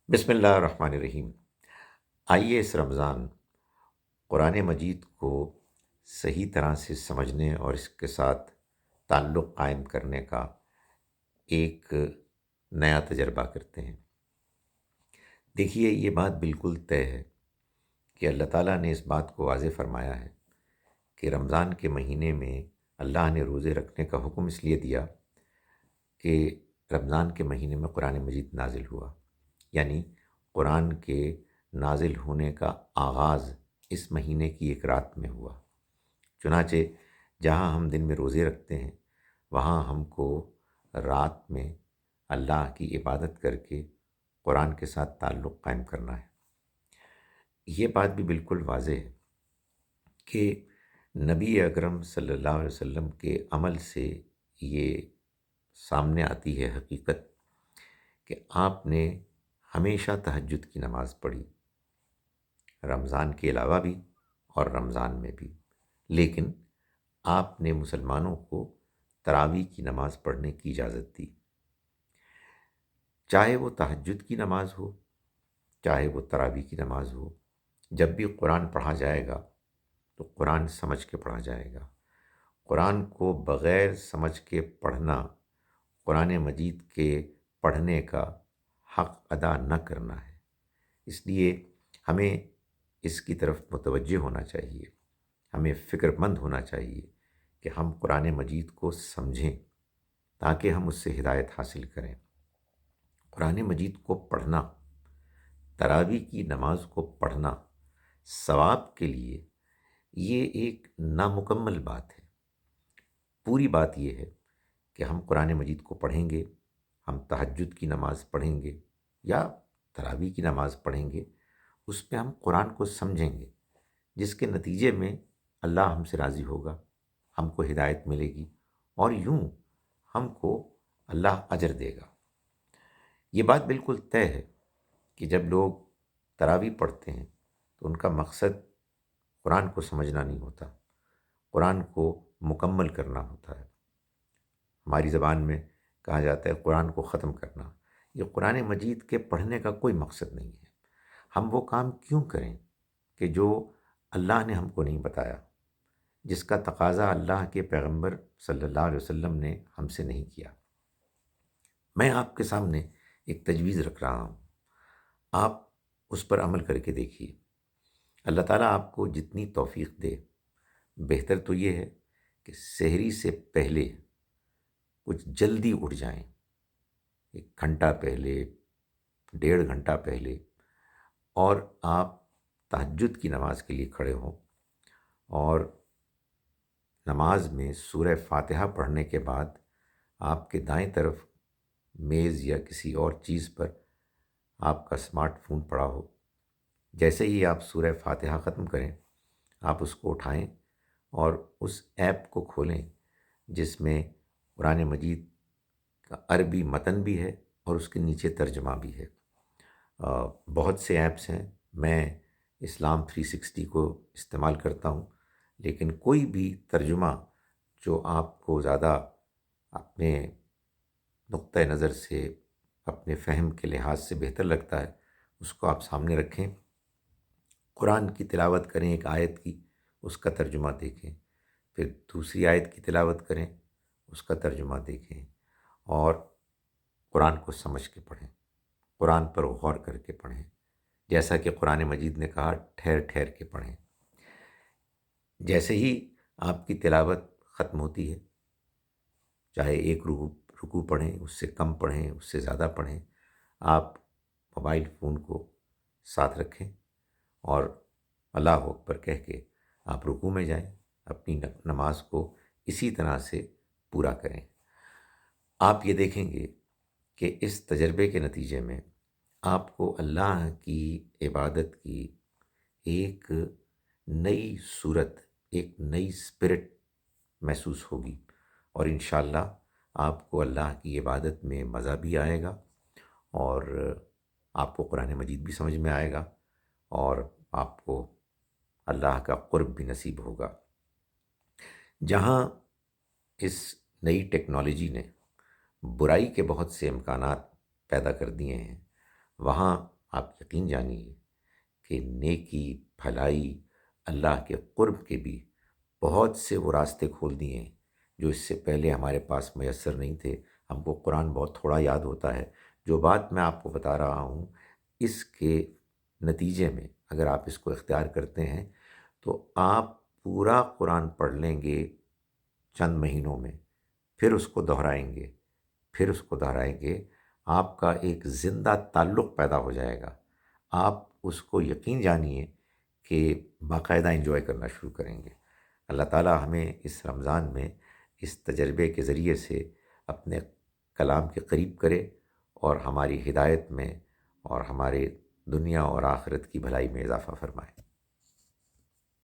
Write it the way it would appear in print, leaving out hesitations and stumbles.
بسم اللہ الرحمن الرحیم۔ آئیے اس رمضان قرآن مجید کو صحیح طرح سے سمجھنے اور اس کے ساتھ تعلق قائم کرنے کا ایک نیا تجربہ کرتے ہیں۔ دیکھیے، یہ بات بالکل طے ہے کہ اللہ تعالیٰ نے اس بات کو واضح فرمایا ہے کہ رمضان کے مہینے میں اللہ نے روزے رکھنے کا حکم اس لیے دیا کہ رمضان کے مہینے میں قرآن مجید نازل ہوا، یعنی قرآن کے نازل ہونے کا آغاز اس مہینے کی ایک رات میں ہوا۔ چنانچہ جہاں ہم دن میں روزے رکھتے ہیں، وہاں ہم کو رات میں اللہ کی عبادت کر کے قرآن کے ساتھ تعلق قائم کرنا ہے۔ یہ بات بھی بالکل واضح ہے کہ نبی اکرم صلی اللہ علیہ وسلم کے عمل سے یہ سامنے آتی ہے حقیقت کہ آپ نے ہمیشہ تہجد کی نماز پڑھی، رمضان کے علاوہ بھی اور رمضان میں بھی، لیکن آپ نے مسلمانوں کو تراویح کی نماز پڑھنے کی اجازت دی، چاہے وہ تہجد کی نماز ہو، چاہے وہ تراویح کی نماز ہو۔ جب بھی قرآن پڑھا جائے گا تو قرآن سمجھ کے پڑھا جائے گا۔ قرآن کو بغیر سمجھ کے پڑھنا قرآن مجید کے پڑھنے کا حق ادا نہ کرنا ہے۔ اس لیے ہمیں اس کی طرف متوجہ ہونا چاہیے، ہمیں فکر مند ہونا چاہیے کہ ہم قرآن مجید کو سمجھیں تاکہ ہم اس سے ہدایت حاصل کریں۔ قرآن مجید کو پڑھنا، تراویح کی نماز کو پڑھنا ثواب کے لیے یہ ایک نامکمل بات ہے۔ پوری بات یہ ہے کہ ہم قرآن مجید کو پڑھیں گے، ہم تہجد کی نماز پڑھیں گے یا تراویح کی نماز پڑھیں گے، اس میں ہم قرآن کو سمجھیں گے، جس کے نتیجے میں اللہ ہم سے راضی ہوگا، ہم کو ہدایت ملے گی اور یوں ہم کو اللہ اجر دے گا۔ یہ بات بالکل طے ہے کہ جب لوگ تراویح پڑھتے ہیں تو ان کا مقصد قرآن کو سمجھنا نہیں ہوتا، قرآن کو مکمل کرنا ہوتا ہے۔ ہماری زبان میں کہا جاتا ہے قرآن کو ختم کرنا۔ یہ قرآن مجید کے پڑھنے کا کوئی مقصد نہیں ہے۔ ہم وہ کام کیوں کریں کہ جو اللہ نے ہم کو نہیں بتایا، جس کا تقاضا اللہ کے پیغمبر صلی اللہ علیہ وسلم نے ہم سے نہیں کیا۔ میں آپ کے سامنے ایک تجویز رکھ رہا ہوں، آپ اس پر عمل کر کے دیکھیے۔ اللہ تعالیٰ آپ کو جتنی توفیق دے، بہتر تو یہ ہے کہ سحری سے پہلے کچھ جلدی اٹھ جائیں، 1 گھنٹہ پہلے، 1.5 گھنٹہ پہلے، اور آپ تہجد کی نماز کے لیے کھڑے ہوں اور نماز میں سورہ فاتحہ پڑھنے کے بعد آپ کے دائیں طرف میز یا کسی اور چیز پر آپ کا اسمارٹ فون پڑا ہو۔ جیسے ہی آپ سورہ فاتحہ ختم کریں، آپ اس کو اٹھائیں اور اس ایپ کو کھولیں جس میں قرآن مجید کا عربی متن بھی ہے اور اس کے نیچے ترجمہ بھی ہے۔ بہت سے ایپس ہیں، میں اسلام 360 کو استعمال کرتا ہوں، لیکن کوئی بھی ترجمہ جو آپ کو زیادہ اپنے نقطۂ نظر سے، اپنے فہم کے لحاظ سے بہتر لگتا ہے، اس کو آپ سامنے رکھیں، قرآن کی تلاوت کریں، ایک آیت کی، اس کا ترجمہ دیکھیں، پھر دوسری آیت کی تلاوت کریں، اس کا ترجمہ دیکھیں، اور قرآن کو سمجھ کے پڑھیں، قرآن پر غور کر کے پڑھیں، جیسا کہ قرآن مجید نے کہا ٹھہر ٹھہر کے پڑھیں۔ جیسے ہی آپ کی تلاوت ختم ہوتی ہے، چاہے ایک رکوع پڑھیں، اس سے کم پڑھیں، اس سے زیادہ پڑھیں، آپ موبائل فون کو ساتھ رکھیں اور اللہ اکبر کہہ کے آپ رکوع میں جائیں، اپنی نماز کو اسی طرح سے پورا کریں۔ آپ یہ دیکھیں گے کہ اس تجربے کے نتیجے میں آپ کو اللہ کی عبادت کی ایک نئی صورت، ایک نئی اسپرٹ محسوس ہوگی، اور انشاءاللہ آپ کو اللہ کی عبادت میں مزہ بھی آئے گا اور آپ کو قرآن مجید بھی سمجھ میں آئے گا اور آپ کو اللہ کا قرب بھی نصیب ہوگا۔ جہاں اس نئی ٹیکنالوجی نے برائی کے بہت سے امکانات پیدا کر دیے ہیں، وہاں آپ یقین جانیے کہ نیکی، بھلائی، اللہ کے قرب کے بھی بہت سے وہ راستے کھول دیے ہیں جو اس سے پہلے ہمارے پاس میسر نہیں تھے۔ ہم کو قرآن بہت تھوڑا یاد ہوتا ہے۔ جو بات میں آپ کو بتا رہا ہوں، اس کے نتیجے میں اگر آپ اس کو اختیار کرتے ہیں تو آپ پورا قرآن پڑھ لیں گے چند مہینوں میں، پھر اس کو دہرائیں گے، پھر اس کو دہرائیں گے، آپ کا ایک زندہ تعلق پیدا ہو جائے گا۔ آپ اس کو یقین جانیے کہ باقاعدہ انجوائے کرنا شروع کریں گے۔ اللہ تعالی ہمیں اس رمضان میں اس تجربے کے ذریعے سے اپنے کلام کے قریب کرے اور ہماری ہدایت میں اور ہمارے دنیا اور آخرت کی بھلائی میں اضافہ فرمائے۔